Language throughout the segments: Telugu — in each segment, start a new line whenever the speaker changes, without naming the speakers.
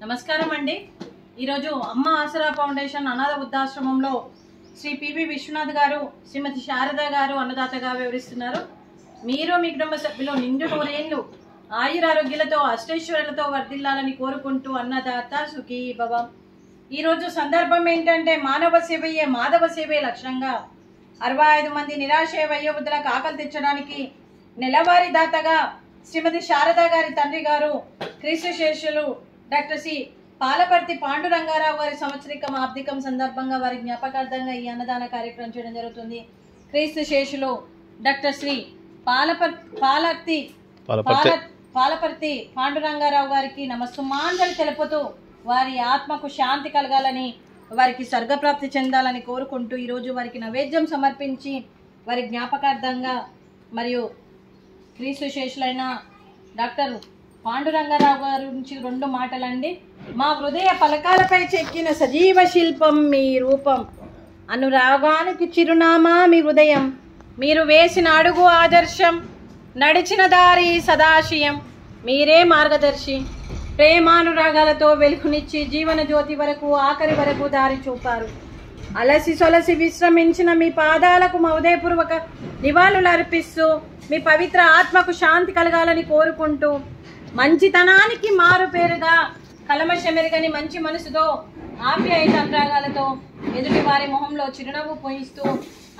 నమస్కారం అండి. ఈరోజు అమ్మ ఆసరా ఫౌండేషన్ అనాథ వృద్ధాశ్రమంలో శ్రీ పివి విశ్వనాథ్ గారు, శ్రీమతి శారద గారు అన్నదాతగా వివరిస్తున్నారు. మీరు మీ కుటుంబ సభ్యులు నిండు నూరేళ్లు ఆయురారోగ్యాలతో అష్టైశ్వర్యాలతో వర్ధిల్లాలని కోరుకుంటూ అన్నదాత సుఖీ భవ. ఈరోజు సందర్భం ఏంటంటే మానవ సేవయే మాధవ సేవే లక్ష్యంగా 65 మంది నిరాశ వయోవృద్ధులకు ఆకలి తెచ్చడానికి నెలవారీ దాతగా శ్రీమతి శారద గారి తండ్రి గారు క్రీస్తు శేషులు డాక్టర్ సి పాలపర్తి పాండురంగారావు గారి సంవత్సరికం ఆర్థికం సందర్భంగా వారి జ్ఞాపకార్థంగా ఈ అన్నదాన కార్యక్రమం చేయడం జరుగుతుంది. క్రీస్తు శేషులు డాక్టర్ శ్రీ పాలపర్తి పాండురంగారావు గారికి నమస్సుమాంజలి తెలుపుతూ వారి ఆత్మకు శాంతి కలగాలని, వారికి స్వర్గప్రాప్తి చెందాలని కోరుకుంటూ ఈరోజు వారికి నైవేద్యం సమర్పించి వారి జ్ఞాపకార్థంగా మరియు క్రీస్తు శేషులైన డాక్టర్ పాండురంగారావు గారి నుంచి 2 మాటలండి. మా హృదయ పలకాలపై చెక్కిన సజీవ శిల్పం మీ రూపం, అనురాగానికి చిరునామా మీ హృదయం, మీరు వేసిన అడుగు ఆదర్శం, నడిచిన దారి సదాశయం, మీరే మార్గదర్శి, ప్రేమానురాగాలతో వెలుగునిచ్చి జీవన జ్యోతి వరకు ఆఖరి వరకు దారి చూపారు. అలసి సొలసి విశ్రమించిన మీ పాదాలకు మా హృదయపూర్వక నివాళులు అర్పిస్తూ మీ పవిత్ర ఆత్మకు శాంతి కలగాలని కోరుకుంటూ మంచితనానికి మారు పేరుగా కలమషమెరుగని మంచి మనసుతో ఆప్యాయత అనురాగాలతో ఎదుటి వారి మొహంలో చిరునవ్వు పోయిస్తూ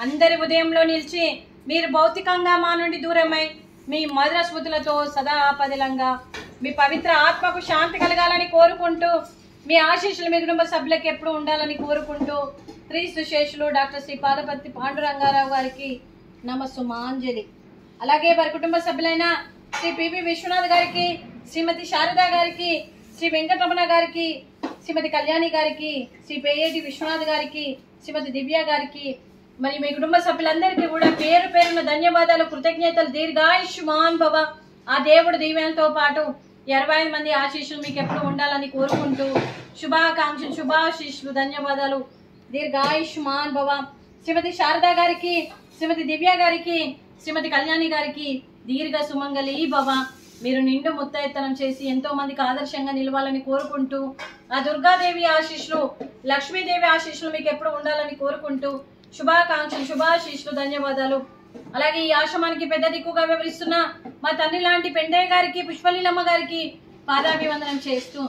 అందరి ఉదయంలో నిలిచి మీరు భౌతికంగా మా నుండి దూరమై మీ మధుర స్మృతులతో సదా ఆపదిలంగా మీ పవిత్ర ఆత్మకు శాంతి కలగాలని కోరుకుంటూ మీ ఆశీస్సులు మీ కుటుంబ సభ్యులకు ఎప్పుడు ఉండాలని కోరుకుంటూ క్రీస్తు శేషులు డాక్టర్ శ్రీ పాలపర్తి పాండురంగారావు గారికి నమస్సుమాంజలి. అలాగే వారి కుటుంబ సభ్యులైన శ్రీ పివి విశ్వనాథ్ గారికి, శ్రీమతి శారద గారికి, శ్రీ వెంకటరమణ గారికి, శ్రీమతి కళ్యాణి గారికి, శ్రీ పేయేటి విశ్వనాథ్ గారికి, శ్రీమతి దివ్య గారికి మరి మీ కుటుంబ సభ్యులందరికీ కూడా పేరు పేరున ధన్యవాదాలు, కృతజ్ఞతలు. దీర్ఘాయుష్మాన్ భవ. ఆ దేవుడు దీవెనలతో పాటు 65 మంది ఆశీస్సులు మీకు ఎప్పుడు ఉండాలని కోరుకుంటూ శుభాకాంక్షలు, శుభాశీస్సులు, ధన్యవాదాలు. దీర్ఘాయుష్మాన్ భవ. శ్రీమతి శారద గారికి, శ్రీమతి దివ్య గారికి, శ్రీమతి కళ్యాణి గారికి దీర్ఘ సుమంగళి భవ. మీరు నిండు ముత్తైతనం చేసి ఎంతో మందికి ఆదర్శంగా నిలవాలని కోరుకుంటూ ఆ దుర్గాదేవి ఆశీస్సులు, లక్ష్మీదేవి ఆశీస్సులు మీకు ఎప్పుడు ఉండాలని కోరుకుంటూ శుభాకాంక్షలు, శుభాశీస్సులు, ధన్యవాదాలు. అలాగే ఈ ఆశ్రమానికి పెద్ద దిక్కుగా వివరిస్తున్న మా తండ్రి లాంటి పెండయ్య గారికి, పుష్పలీలమ్మ గారికి పాదాభివందనం చేస్తూ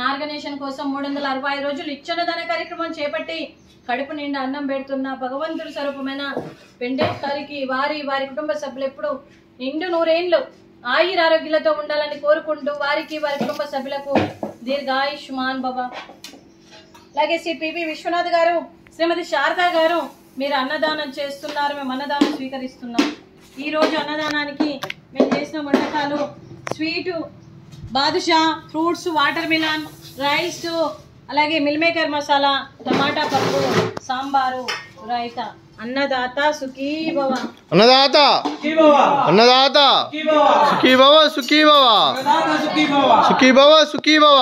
మార్గనేషన్ కోసం 365 రోజులు ఇచ్చన్నదాన కార్యక్రమం చేపట్టి కడుపు నిండా అన్నం పెడుతున్న భగవంతుడి స్వరూపమైన పెండయ్య గారికి వారి కుటుంబ సభ్యులు ఎప్పుడు నిండు నూరేళ్లు ఆయురారోగ్యాలతో ఉండాలని కోరుకుంటూ వారికి వారి కుటుంబ సభ్యులకు దీర్ఘాయుష్మాన్ భవ. అలాగే శ్రీ పివి విశ్వనాథ్ గారు, శ్రీమతి శారద గారు మీరు అన్నదానం చేస్తున్నారు, మేము అన్నదానం స్వీకరిస్తున్నాం. ఈరోజు అన్నదానానికి మేము చేసిన వంటకాలు sweet, badusha, fruits, water melon, rice, అలాగే మిల్ మేకర్ మసాలా, టమాటా పప్పు, సాంబారు, రైతా. అన్నదాత సుఖీ భవ.
అన్నదాత అన్నదాత సుఖీ భవ, సుఖీ భవ, సుఖీ భవ, సుఖీ భవ.